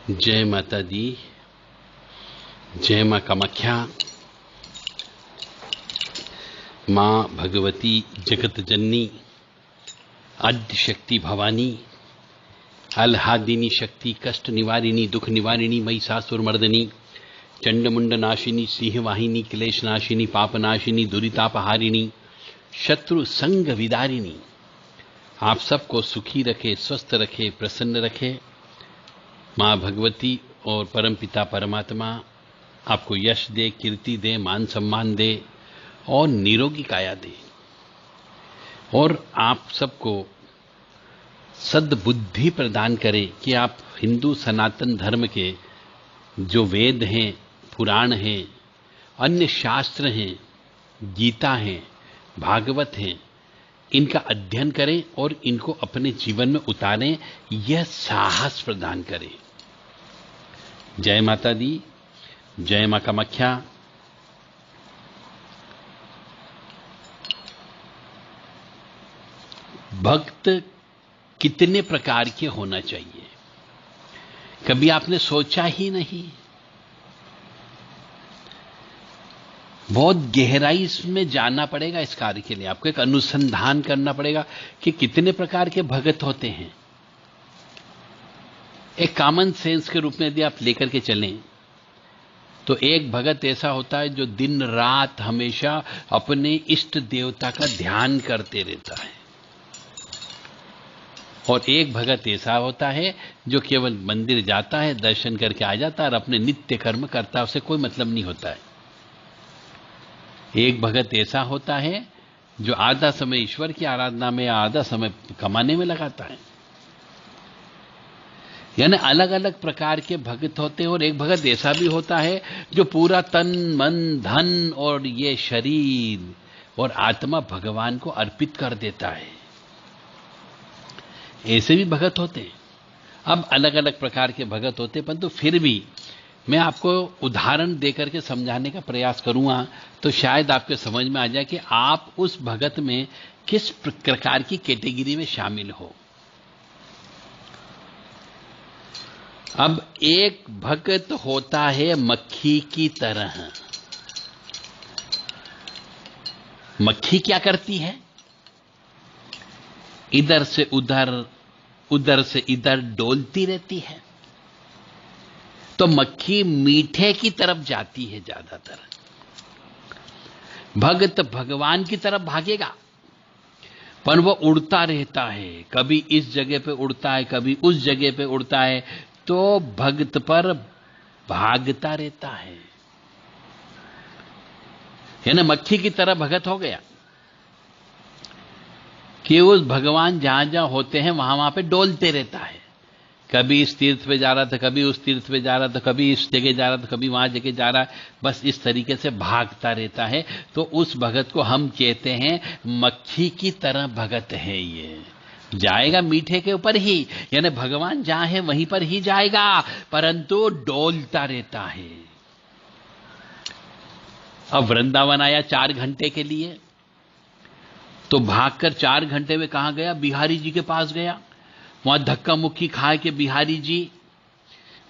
जय माता दी। जय मां कामाख्या। मां भगवती जगत जननी आद्य शक्ति भवानी आह्लादिनी शक्ति कष्ट निवारिणी दुख निवारिणी महिषासुर मर्दनी चंडमुंड नाशिनी सिंहवाहिनी क्लेश नाशिनी पाप नाशिनी दुरितापहारिणी शत्रु संग विदारिणी आप सबको सुखी रखे, स्वस्थ रखे, प्रसन्न रखे। मां भगवती और परमपिता परमात्मा आपको यश दे, कीर्ति दे, मान सम्मान दे और निरोगी काया दे और आप सबको सद्बुद्धि प्रदान करे कि आप हिंदू सनातन धर्म के जो वेद हैं, पुराण हैं, अन्य शास्त्र हैं, गीता हैं, भागवत हैं, इनका अध्ययन करें और इनको अपने जीवन में उतारें, यह साहस प्रदान करें। जय माता दी। जय मां कामाख्या। भक्त कितने प्रकार के होना चाहिए, कभी आपने सोचा ही नहीं। बहुत गहराई इसमें जानना पड़ेगा। इस कार्य के लिए आपको एक अनुसंधान करना पड़ेगा कि कितने प्रकार के भगत होते हैं। एक कॉमन सेंस के रूप में यदि आप लेकर के चलें तो एक भगत ऐसा होता है जो दिन रात हमेशा अपने इष्ट देवता का ध्यान करते रहता है, और एक भगत ऐसा होता है जो केवल मंदिर जाता है, दर्शन करके आ जाता है और अपने नित्य कर्म करता है, उसे कोई मतलब नहीं होता है। एक भगत ऐसा होता है जो आधा समय ईश्वर की आराधना में, आधा समय कमाने में लगाता है। यानी अलग अलग प्रकार के भगत होते हैं। और एक भगत ऐसा भी होता है जो पूरा तन मन धन और ये शरीर और आत्मा भगवान को अर्पित कर देता है। ऐसे भी भगत होते हैं। अब अलग अलग प्रकार के भगत होते हैं, परंतु फिर भी मैं आपको उदाहरण देकर के समझाने का प्रयास करूंगा तो शायद आपके समझ में आ जाए कि आप उस भगत में किस प्रकार की कैटेगरी में शामिल हो। अब एक भगत होता है मक्खी की तरह। मक्खी क्या करती है? इधर से उधर, उधर से इधर डोलती रहती है। तो मक्खी मीठे की तरफ जाती है ज्यादातर। भगत भगवान की तरफ भागेगा, पर वो उड़ता रहता है। कभी इस जगह पे उड़ता है, कभी उस जगह पे उड़ता है, तो भक्त पर भागता रहता है। यानी मक्खी की तरह भगत हो गया कि उस भगवान जहां जहां होते हैं वहां वहां पे डोलते रहता है। कभी इस तीर्थ पे जा रहा था, कभी उस तीर्थ पे जा रहा था, कभी इस जगह जा रहा था, कभी वहां जगह जा रहा है। बस इस तरीके से भागता रहता है। तो उस भगत को हम कहते हैं मक्खी की तरह भगत है। ये जाएगा मीठे के ऊपर ही, यानी भगवान जहां है वहीं पर ही जाएगा, परंतु डोलता रहता है। अब वृंदावन आया 4 घंटे के लिए, तो भागकर 4 घंटे में कहां गया? बिहारी जी के पास गया। वहां धक्का मुक्की खाए के बिहारी जी,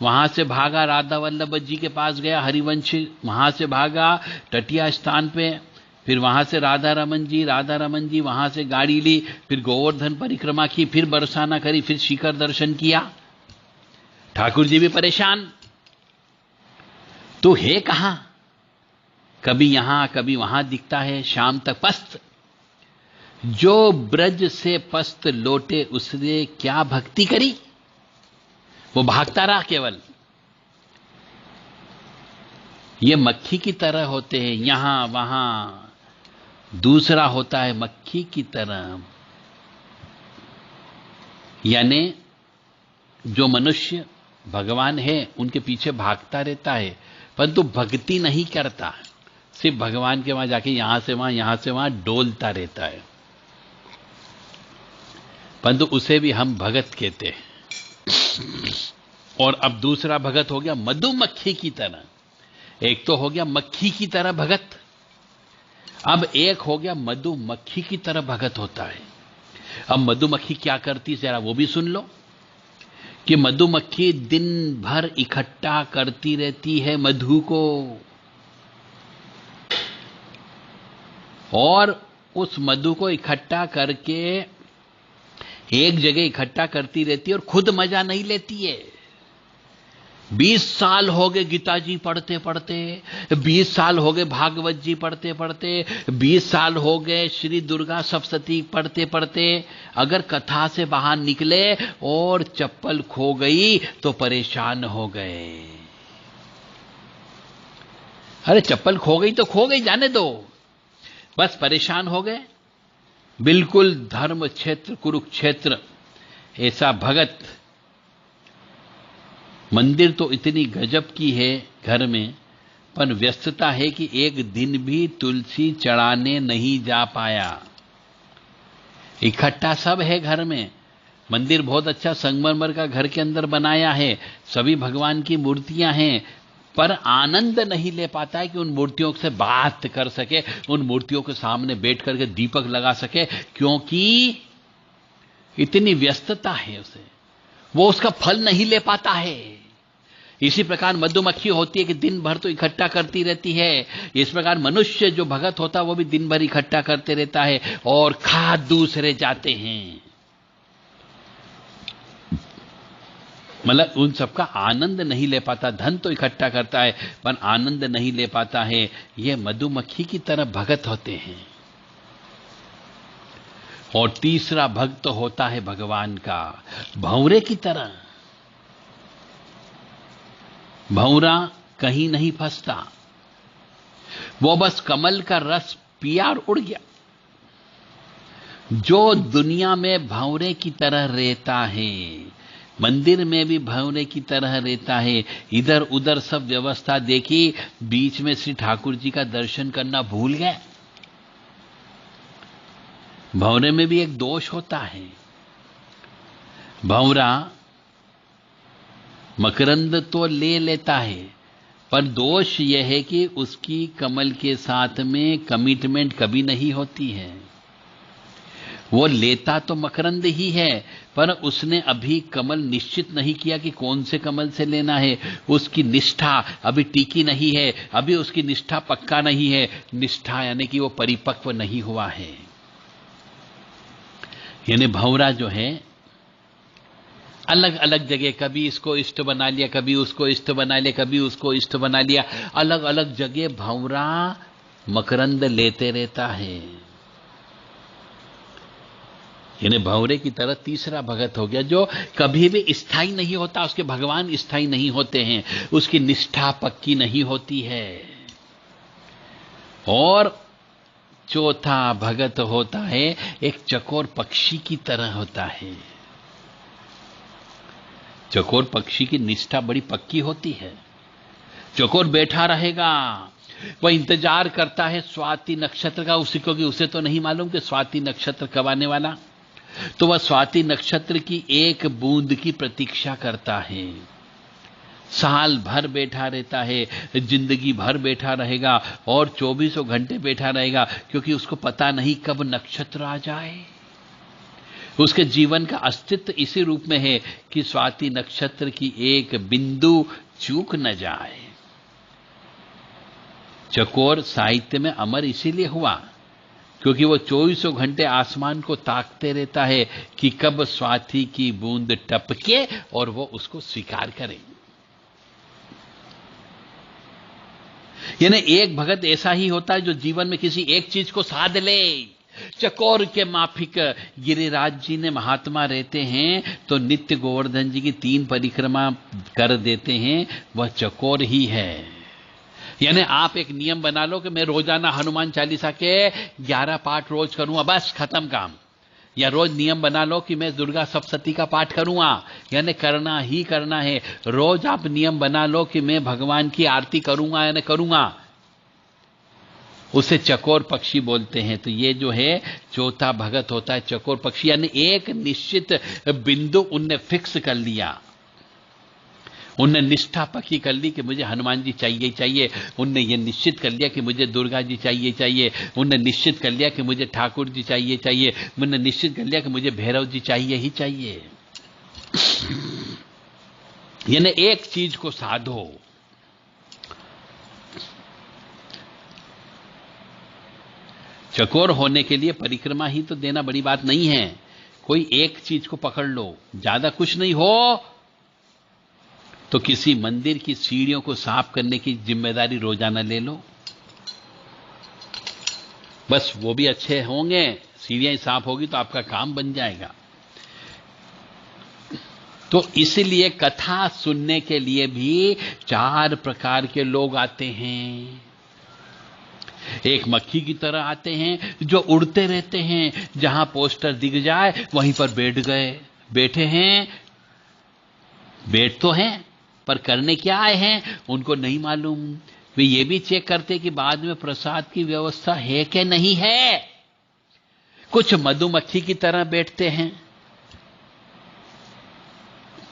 वहां से भागा राधा वल्लभ जी के पास गया हरिवंश, वहां से भागा टटिया स्थान पे, फिर वहां से राधा रमन जी वहां से गाड़ी ली, फिर गोवर्धन परिक्रमा की, फिर बरसाना करी, फिर शिखर दर्शन किया। ठाकुर जी भी परेशान। तो है कहां? कभी यहां कभी वहां दिखता है। शाम तक पस्त। जो ब्रज से पस्त लौटे उसने क्या भक्ति करी? वो भागता रहा केवल। ये मक्खी की तरह होते हैं, यहां वहां। दूसरा होता है मक्खी की तरह, यानी जो मनुष्य भगवान है उनके पीछे भागता रहता है, परंतु भक्ति नहीं करता, सिर्फ भगवान के वहां जाके यहां से वहां डोलता रहता है, परंतु उसे भी हम भगत कहते हैं। और अब दूसरा भगत हो गया मधुमक्खी की तरह। एक तो हो गया मक्खी की तरह भगत, अब एक हो गया मधुमक्खी की तरह भगत होता है। अब मधुमक्खी क्या करती है जरा वो भी सुन लो। कि मधुमक्खी दिन भर इकट्ठा करती रहती है मधु को, और उस मधु को इकट्ठा करके एक जगह इकट्ठा करती रहती है और खुद मजा नहीं लेती है। 20 साल हो गए गीता जी पढ़ते पढ़ते, 20 साल हो गए भागवत जी पढ़ते पढ़ते, 20 साल हो गए श्री दुर्गा सप्तशती पढ़ते पढ़ते, अगर कथा से बाहर निकले और चप्पल खो गई तो परेशान हो गए। अरे चप्पल खो गई तो खो गई, जाने दो, बस परेशान हो गए। बिल्कुल धर्म क्षेत्र कुरुक्षेत्र ऐसा भगत। मंदिर तो इतनी गजब की है घर में, पर व्यस्तता है कि एक दिन भी तुलसी चढ़ाने नहीं जा पाया। इकट्ठा सब है घर में। मंदिर बहुत अच्छा संगमरमर का घर के अंदर बनाया है, सभी भगवान की मूर्तियां हैं, पर आनंद नहीं ले पाता है कि उन मूर्तियों से बात कर सके, उन मूर्तियों के सामने बैठ करके दीपक लगा सके, क्योंकि इतनी व्यस्तता है उसे, वो उसका फल नहीं ले पाता है। इसी प्रकार मधुमक्खी होती है कि दिन भर तो इकट्ठा करती रहती है। इस प्रकार मनुष्य जो भगत होता है वो भी दिन भर इकट्ठा करते रहता है और खा दूसरे जाते हैं। मतलब उन सबका आनंद नहीं ले पाता। धन तो इकट्ठा करता है पर आनंद नहीं ले पाता है। ये मधुमक्खी की तरह भगत होते हैं। और तीसरा भक्त होता है भगवान का, भंवरे की तरह। भंवरा कहीं नहीं फंसता, वो बस कमल का रस पिया और उड़ गया। जो दुनिया में भंवरे की तरह रहता है, मंदिर में भी भंवरे की तरह रहता है। इधर उधर सब व्यवस्था देखी, बीच में श्री ठाकुर जी का दर्शन करना भूल गए। भंवरे में भी एक दोष होता है। भंवरा मकरंद तो ले लेता है, पर दोष यह है कि उसकी कमल के साथ में कमिटमेंट कभी नहीं होती है। वो लेता तो मकरंद ही है, पर उसने अभी कमल निश्चित नहीं किया कि कौन से कमल से लेना है। उसकी निष्ठा अभी टिकी नहीं है, अभी उसकी निष्ठा पक्का नहीं है। निष्ठा यानी कि वो परिपक्व नहीं हुआ है। यानी भंवरा जो है अलग अलग जगह, कभी इसको इष्ट बना लिया, कभी उसको इष्ट बना लिया, कभी उसको इष्ट बना लिया। अलग अलग जगह भंवरा मकरंद लेते रहता है। यानी भंवरे की तरह तीसरा भगत हो गया, जो कभी भी स्थायी नहीं होता। उसके भगवान स्थायी नहीं होते हैं, उसकी निष्ठा पक्की नहीं होती है। और चौथा भगत होता है एक चकोर पक्षी की तरह होता है। चकोर पक्षी की निष्ठा बड़ी पक्की होती है। चकोर बैठा रहेगा, वह इंतजार करता है स्वाति नक्षत्र का, उसी को कि उसे तो नहीं मालूम कि स्वाति नक्षत्र कब आने वाला। तो वह स्वाति नक्षत्र की एक बूंद की प्रतीक्षा करता है। साल भर बैठा रहता है, जिंदगी भर बैठा रहेगा और 24 घंटे बैठा रहेगा, क्योंकि उसको पता नहीं कब नक्षत्र आ जाए। उसके जीवन का अस्तित्व इसी रूप में है कि स्वाति नक्षत्र की एक बिंदु चूक न जाए। चकोर साहित्य में अमर इसीलिए हुआ क्योंकि वो 24 घंटे आसमान को ताकते रहता है कि कब स्वाति की बूंद टपके और वो उसको स्वीकार करे। यानी एक भगत ऐसा ही होता है जो जीवन में किसी एक चीज को साध ले। चकोर के माफिक गिरिराज जी ने महात्मा रहते हैं तो नित्य गोवर्धन जी की 3 परिक्रमा कर देते हैं, वह चकोर ही है। यानी आप एक नियम बना लो कि मैं रोजाना हनुमान चालीसा के 11 पाठ रोज करूंगा, बस खत्म काम। या रोज नियम बना लो कि मैं दुर्गा सप्तशती का पाठ करूंगा, यानी करना ही करना है। रोज आप नियम बना लो कि मैं भगवान की आरती करूंगा, यानी करूंगा। उसे चकोर पक्षी बोलते हैं। तो ये जो है चौथा भगत होता है चकोर पक्षी। यानी एक निश्चित बिंदु उनने फिक्स कर लिया, उनने निष्ठा पक्की कर ली कि मुझे हनुमान जी चाहिए चाहिए। उनने ये निश्चित कर लिया कि मुझे दुर्गा जी चाहिए चाहिए। उनने निश्चित कर लिया कि मुझे ठाकुर जी चाहिए चाहिए। उनने निश्चित कर लिया कि मुझे भैरव जी चाहिए ही चाहिए। यानी एक चीज को साधो। चकोर होने के लिए परिक्रमा ही तो देना बड़ी बात नहीं है। कोई एक चीज को पकड़ लो, ज्यादा कुछ नहीं हो तो किसी मंदिर की सीढ़ियों को साफ करने की जिम्मेदारी रोजाना ले लो, बस वो भी अच्छे होंगे, सीढ़ियां साफ होगी तो आपका काम बन जाएगा। तो इसलिए कथा सुनने के लिए भी 4 प्रकार के लोग आते हैं। एक मक्खी की तरह आते हैं जो उड़ते रहते हैं, जहां पोस्टर दिख जाए वहीं पर बैठे हैं, बैठ तो हैं पर करने क्या आए हैं उनको नहीं मालूम। वे ये भी चेक करते कि बाद में प्रसाद की व्यवस्था है कि नहीं है। कुछ मधुमक्खी की तरह बैठते हैं,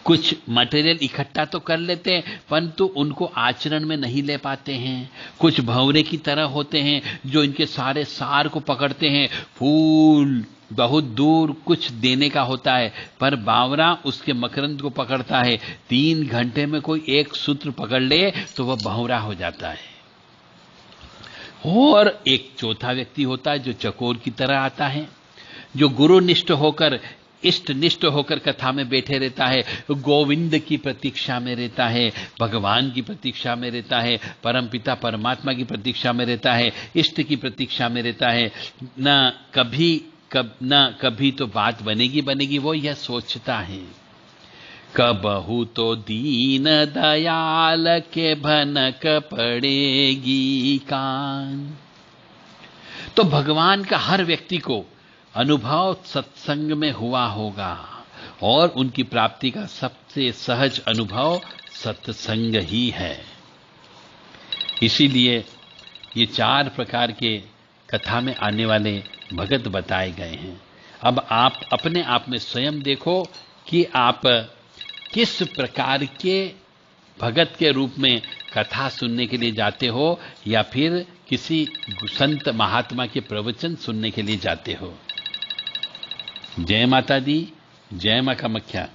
कुछ मटेरियल इकट्ठा तो कर लेते हैं परंतु उनको आचरण में नहीं ले पाते हैं। कुछ भंवरे की तरह होते हैं जो इनके सारे सार को पकड़ते हैं। फूल बहुत दूर कुछ देने का होता है पर बावरा उसके मकरंद को पकड़ता है। 3 घंटे में कोई एक सूत्र पकड़ ले तो वह भंवरा हो जाता है। और एक चौथा व्यक्ति होता है जो चकोर की तरह आता है, जो गुरुनिष्ठ होकर इष्टनिष्ठ होकर कथा में बैठे रहता है, गोविंद की प्रतीक्षा में रहता है, भगवान की प्रतीक्षा में रहता है, परमपिता परमात्मा की प्रतीक्षा में रहता है, इष्ट की प्रतीक्षा में रहता है। न कभी तो बात बनेगी वो यह सोचता है। कबहू तो दीन दयाल के भनक पड़ेगी कान। तो भगवान का हर व्यक्ति को अनुभव सत्संग में हुआ होगा और उनकी प्राप्ति का सबसे सहज अनुभव सत्संग ही है। इसीलिए ये 4 प्रकार के कथा में आने वाले भगत बताए गए हैं। अब आप अपने आप में स्वयं देखो कि आप किस प्रकार के भगत के रूप में कथा सुनने के लिए जाते हो या फिर किसी संत महात्मा के प्रवचन सुनने के लिए जाते हो। जय माता दी, जय मां कामाख्या।